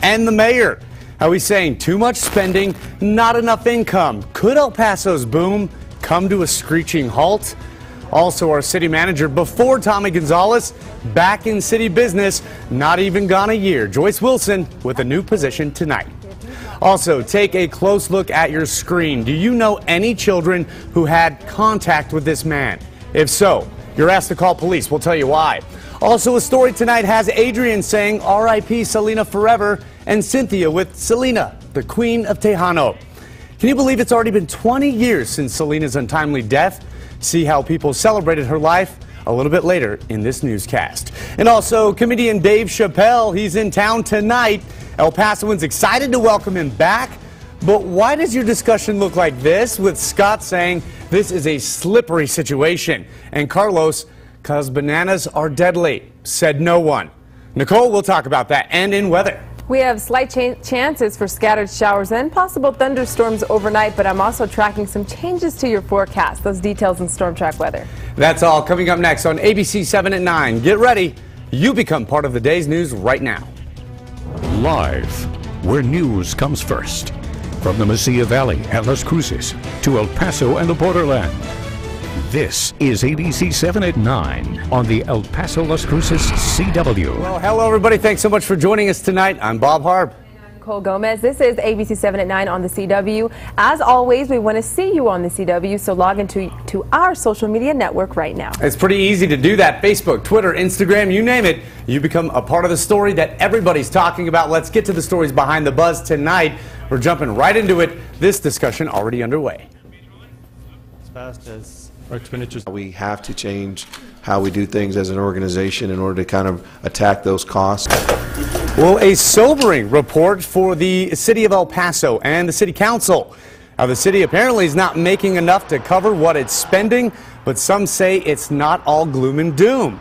and the mayor. How he's saying too much spending, not enough income. Could El Paso's boom come to a screeching halt? Also, our city manager before Tommy Gonzalez, back in city business, not even gone a year. Joyce Wilson with a new position tonight. Also, take a close look at your screen. Do you know any children who had contact with this man? If so, you're asked to call police. We'll tell you why. Also, a story tonight has Adrian saying R.I.P. Selena forever, and Cynthia with Selena, the Queen of Tejano. Can you believe it's already been 20 years since Selena's untimely death? See how people celebrated her life a little bit later in this newscast. And also, comedian Dave Chappelle, he's in town tonight. El Pasoans excited to welcome him back. But why does your discussion look like this, with Scott saying this is a slippery situation? And Carlos, "'cause bananas are deadly," said no one. Nichole will talk about that and in weather. We have slight chances for scattered showers and possible thunderstorms overnight, but I'm also tracking some changes to your forecast. Those details in Storm Track Weather. That's all coming up next on ABC-7 at 9. Get ready. You become part of the day's news right now. Live, where news comes first. From the Mesilla Valley and Las Cruces to El Paso and the borderland. This is ABC-7 at 9 on the El Paso Las Cruces CW. Well, hello everybody. Thanks so much for joining us tonight. I'm Bob Harp. Nichole Gomez. This is ABC-7 at 9 on the CW. As always, we want to see you on the CW, so log into our social media network right now. It's pretty easy to do that. Facebook, Twitter, Instagram, you name it. You become a part of the story that everybody's talking about. Let's get to the stories behind the buzz tonight. We're jumping right into it. This discussion already underway. As fast as our expenditures. We have to change how we do things as an organization in order to kind of attack those costs. Well, a sobering report for the city of El Paso and the city council. Now, the city apparently is not making enough to cover what it's spending, but some say it's not all gloom and doom.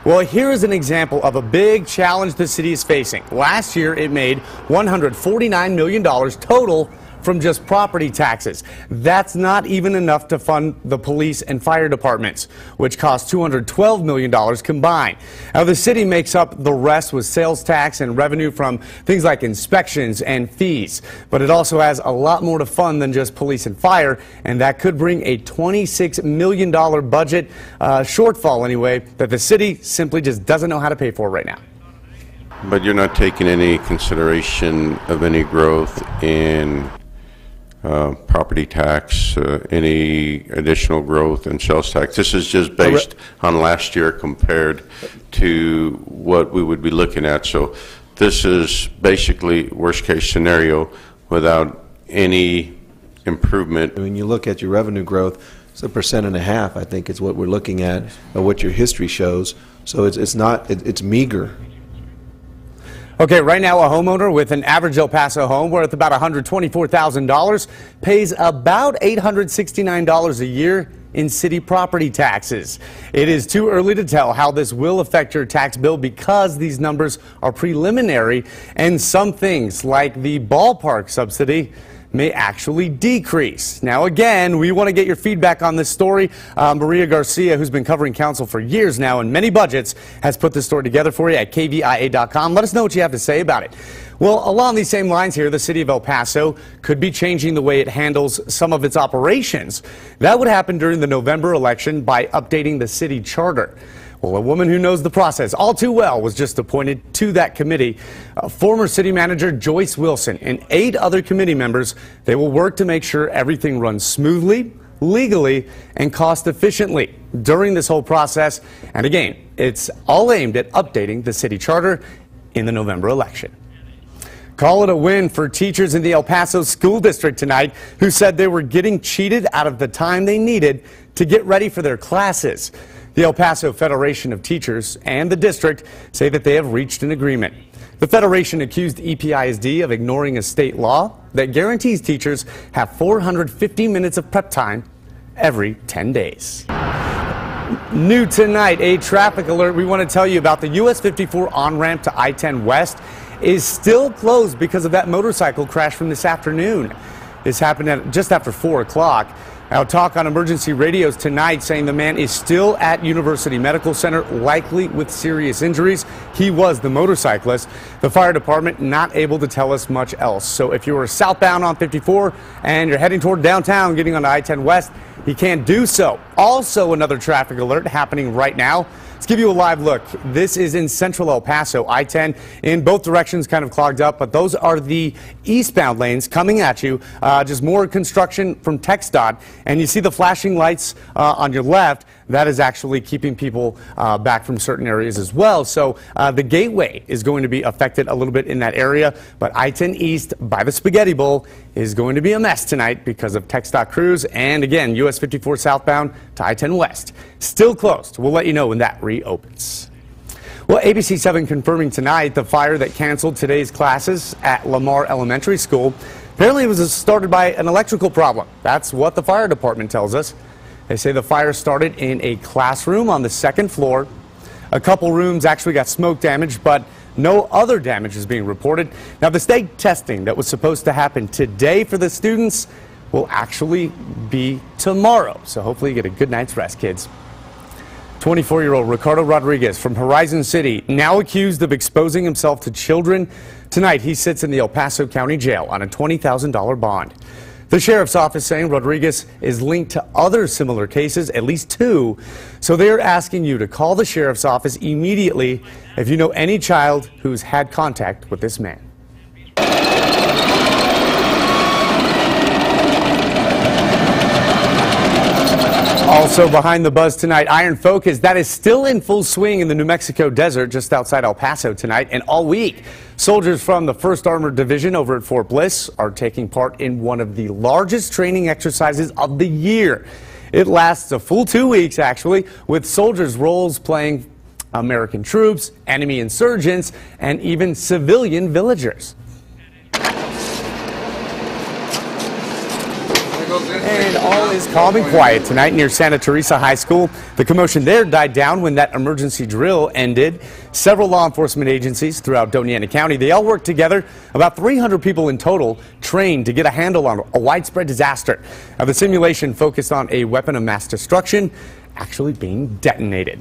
Well, here is an example of a big challenge the city is facing. Last year, it made $149 million total from just property taxes. That's not even enough to fund the police and fire departments, which cost $212 million combined. Now, the city makes up the rest with sales tax and revenue from things like inspections and fees. But it also has a lot more to fund than just police and fire, and that could bring a $26 million budget shortfall anyway that the city simply just doesn't know how to pay for right now. But you're not taking any consideration of any growth in property tax, any additional growth in sales tax. This is just based on last year compared to what we would be looking at. So this is basically worst case scenario without any improvement. When you look at your revenue growth, it's 1.5%, I think, is what we're looking at, what your history shows. So it's meager. Okay, right now a homeowner with an average El Paso home worth about $124,000 pays about $869 a year in city property taxes. It is too early to tell how this will affect your tax bill because these numbers are preliminary, and some things like the ballpark subsidy may actually decrease. Now, again, we want to get your feedback on this story. Maria Garcia, who's been covering council for years now and many budgets, has put this story together for you at KVIA.com. Let us know what you have to say about it. Well, along these same lines here, the city of El Paso could be changing the way it handles some of its operations. That would happen during the November election by updating the city charter. Well, a woman who knows the process all too well was just appointed to that committee. Former city manager Joyce Wilson and 8 other committee members, they will work to make sure everything runs smoothly, legally, and cost efficiently during this whole process. And again, it's all aimed at updating the city charter in the November election. Call it a win for teachers in the El Paso School District tonight who said they were getting cheated out of the time they needed to get ready for their classes. The El Paso Federation of Teachers and the district say that they have reached an agreement. The Federation accused EPISD of ignoring a state law that guarantees teachers have 450 minutes of prep time every 10 days. New tonight, a traffic alert we want to tell you about. The US 54 on-ramp to I-10 West is still closed because of that motorcycle crash from this afternoon. This happened at just after 4 o'clock. Now, talk on emergency radios tonight saying the man is still at University Medical Center, likely with serious injuries. He was the motorcyclist. The fire department not able to tell us much else. So if you are southbound on 54 and you're heading toward downtown, getting on I-10 West, you can't do so. Also, another traffic alert happening right now. Let's give you a live look. This is in central El Paso. I-10 in both directions kind of clogged up, but those are the eastbound lanes coming at you. Just more construction from TxDOT, and you see the flashing lights on your left. That is actually keeping people back from certain areas as well. So the gateway is going to be affected a little bit in that area, but I-10 East by the Spaghetti Bowl is going to be a mess tonight because of TxDOT crews, and again, US 54 southbound to I-10 West. Still closed. We'll let you know when that reopens. Well, ABC-7 confirming tonight the fire that canceled today's classes at Lamar Elementary School. Apparently it was started by an electrical problem. That's what the fire department tells us. They say the fire started in a classroom on the second floor. A couple rooms actually got smoke damage, but no other damage is being reported. Now, the state testing that was supposed to happen today for the students will actually be tomorrow. So hopefully you get a good night's rest, kids. 24-year-old Ricardo Rodriguez from Horizon City, now accused of exposing himself to children. Tonight, he sits in the El Paso County Jail on a $20,000 bond. The sheriff's office saying Rodriguez is linked to other similar cases, at least 2. So they're asking you to call the sheriff's office immediately if you know any child who's had contact with this man. Also behind the buzz tonight, Iron Focus, that is still in full swing in the New Mexico desert just outside El Paso tonight and all week. Soldiers from the 1st Armored Division over at Fort Bliss are taking part in one of the largest training exercises of the year. It lasts a full 2 weeks, actually, with soldiers' roles playing American troops, enemy insurgents, and even civilian villagers. And all is calm and quiet tonight near Santa Teresa High School. The commotion there died down when that emergency drill ended. Several law enforcement agencies throughout Doña Ana County, they all worked together. About 300 people in total trained to get a handle on a widespread disaster. Now, the simulation focused on a weapon of mass destruction actually being detonated.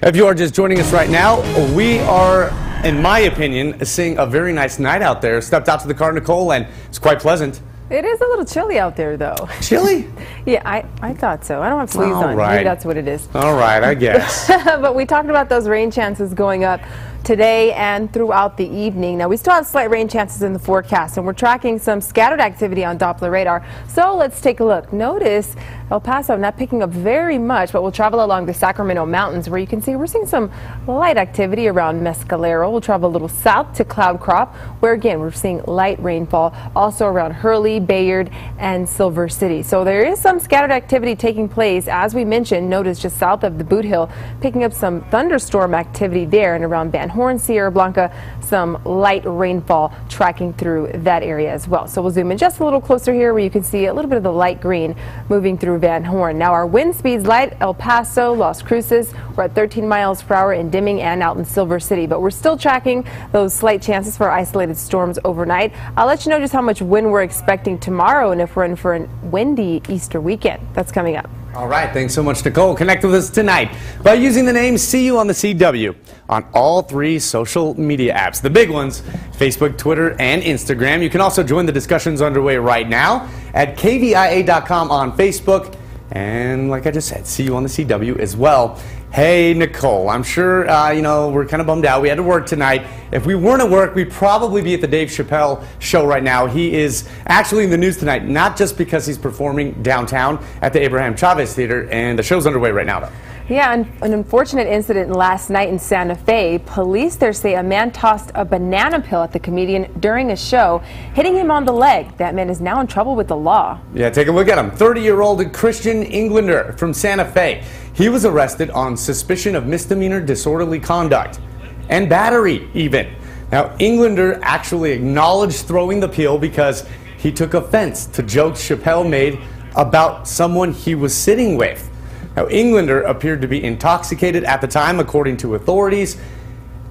If you are just joining us right now, we are, in my opinion, seeing a very nice night out there. Stepped out to the car, Nichole, and it's quite pleasant. It is a little chilly out there, though. Chilly? Yeah, I thought so. I don't have sleeves on. Right. Maybe that's what it is. All right, I guess. But we talked about those rain chances going up today and throughout the evening. Now, we still have slight rain chances in the forecast, and we're tracking some scattered activity on Doppler radar. So let's take a look. Notice El Paso not picking up very much, but we'll travel along the Sacramento Mountains where you can see we're seeing some light activity around Mescalero. We'll travel a little south to Cloud Crop, where again we're seeing light rainfall, also around Hurley, Bayard, and Silver City. So there is some scattered activity taking place. As we mentioned, notice just south of the Boot Hill, picking up some thunderstorm activity there and around Van Horn, Sierra Blanca, some light rainfall tracking through that area as well. So we'll zoom in just a little closer here where you can see a little bit of the light green moving through Van Horn. Now our wind speeds light El Paso, Las Cruces, we're at 13 miles per hour in Deming and out in Silver City, but we're still tracking those slight chances for isolated storms overnight. I'll let you know just how much wind we're expecting tomorrow and if we're in for a windy Easter weekend. That's coming up. All right, thanks so much, Nichole. Connect with us tonight by using the name See You on the CW on all 3 social media apps. The big ones, Facebook, Twitter, and Instagram. You can also join the discussions underway right now at KVIA.com on Facebook. And like I just said, See You on the CW as well. Hey, Nichole, I'm sure, you know, we're kind of bummed out. We had to work tonight. If we weren't at work, we'd probably be at the Dave Chappelle show right now. He is actually in the news tonight, not just because he's performing downtown at the Abraham Chavez Theater, and the show's underway right now, though. Yeah, an unfortunate incident last night in Santa Fe. Police there say a man tossed a banana peel at the comedian during a show, hitting him on the leg. That man is now in trouble with the law. Yeah, take a look at him. 30-year-old Christian Englander from Santa Fe. He was arrested on suspicion of misdemeanor disorderly conduct and battery even. Now, Englander actually acknowledged throwing the peel because he took offense to jokes Chappelle made about someone he was sitting with. Now, Englander appeared to be intoxicated at the time, according to authorities,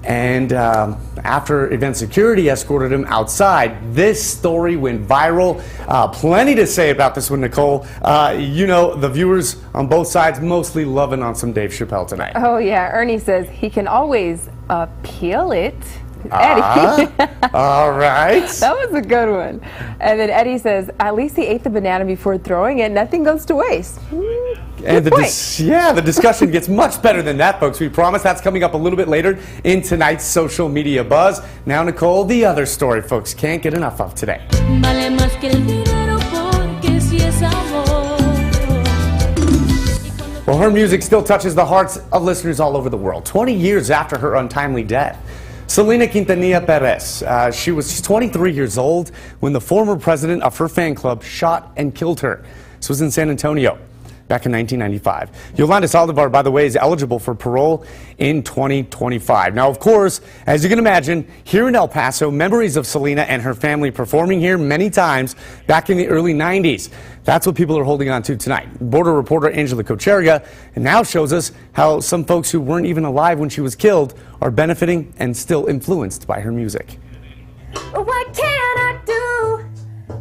And after event security escorted him outside, this story went viral. Plenty to say about this one, Nichole. You know, the viewers on both sides mostly loving on some Dave Chappelle tonight. Oh, yeah. Ernie says he can always peel it. Eddie. All right. That was a good one. And then Eddie says, at least he ate the banana before throwing it. Nothing goes to waste. And the discussion gets much better than that, folks. We promise that's coming up a little bit later in tonight's social media buzz. Now, Nichole, the other story folks can't get enough of today. Well, her music still touches the hearts of listeners all over the world. 20 years after her untimely death, Selena Quintanilla Perez, she was 23 years old when the former president of her fan club shot and killed her. This was in San Antonio back in 1995. Yolanda Saldivar, by the way, is eligible for parole in 2025. Now, of course, as you can imagine, here in El Paso, memories of Selena and her family performing here many times back in the early 90s. That's what people are holding on to tonight. Border reporter Angela Kocherga now shows us how some folks who weren't even alive when she was killed are benefiting and still influenced by her music. What can I do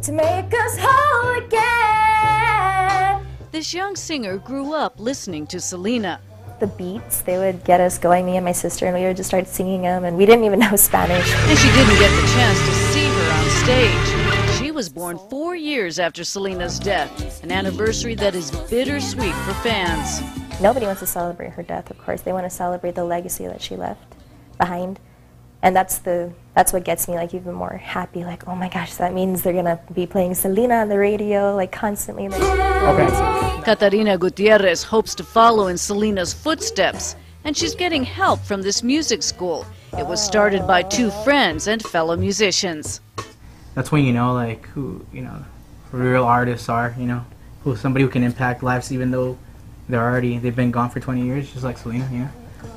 to make us whole again? This young singer grew up listening to Selena. The beats, they would get us going, me and my sister, and we would just start singing them, and we didn't even know Spanish. And she didn't get the chance to see her on stage. She was born 4 years after Selena's death, an anniversary that is bittersweet for fans. Nobody wants to celebrate her death, of course. They want to celebrate the legacy that she left behind. And that's what gets me like even more happy, like, oh my gosh, that means they're gonna be playing Selena on the radio like constantly. Okay. Catarina Gutierrez hopes to follow in Selena's footsteps, and she's getting help from this music school. It was started by 2 friends and fellow musicians. That's when you know, like, who, you know, real artists are, you know, somebody who can impact lives even though they've been gone for 20 years, just like Selena, you know.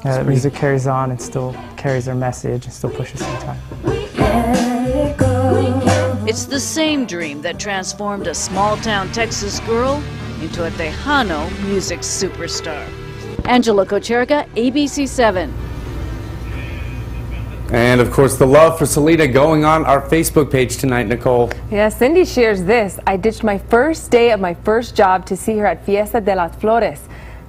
Yeah, the music carries on and still carries their message and still pushes through time. It's the same dream that transformed a small-town Texas girl into a Tejano music superstar. Angela Kocherga, ABC-7. And, of course, the love for Selena going on our Facebook page tonight, Nichole. Yeah, Cindy shares this. I ditched my first day of my first job to see her at Fiesta de las Flores.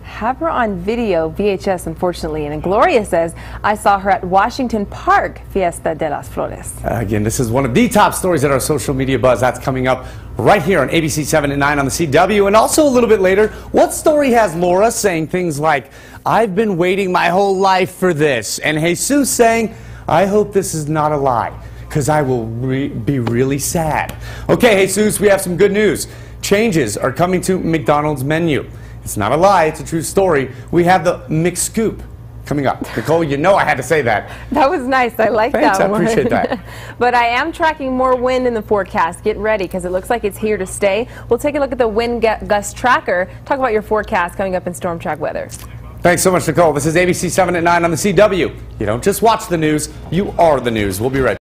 Have her on video, VHS, unfortunately. And Gloria says, I saw her at Washington Park, Fiesta de las Flores. Again, this is one of the top stories at our social media buzz. That's coming up right here on ABC-7 at 9 on the CW. And also a little bit later, what story has Laura saying things like, I've been waiting my whole life for this? And Jesus saying, I hope this is not a lie, because I will be really sad. Okay, Jesus, we have some good news. Changes are coming to McDonald's menu. It's not a lie, it's a true story. We have the McScoop coming up. Nichole, you know I had to say that. That was nice. I like Thanks, that one. I appreciate that. But I am tracking more wind in the forecast. Get ready, because it looks like it's here to stay. We'll take a look at the wind gust tracker. Talk about your forecast coming up in Storm Track Weather. Thanks so much, Nichole. This is ABC 7 at 9 on the CW. You don't just watch the news, you are the news. We'll be right back.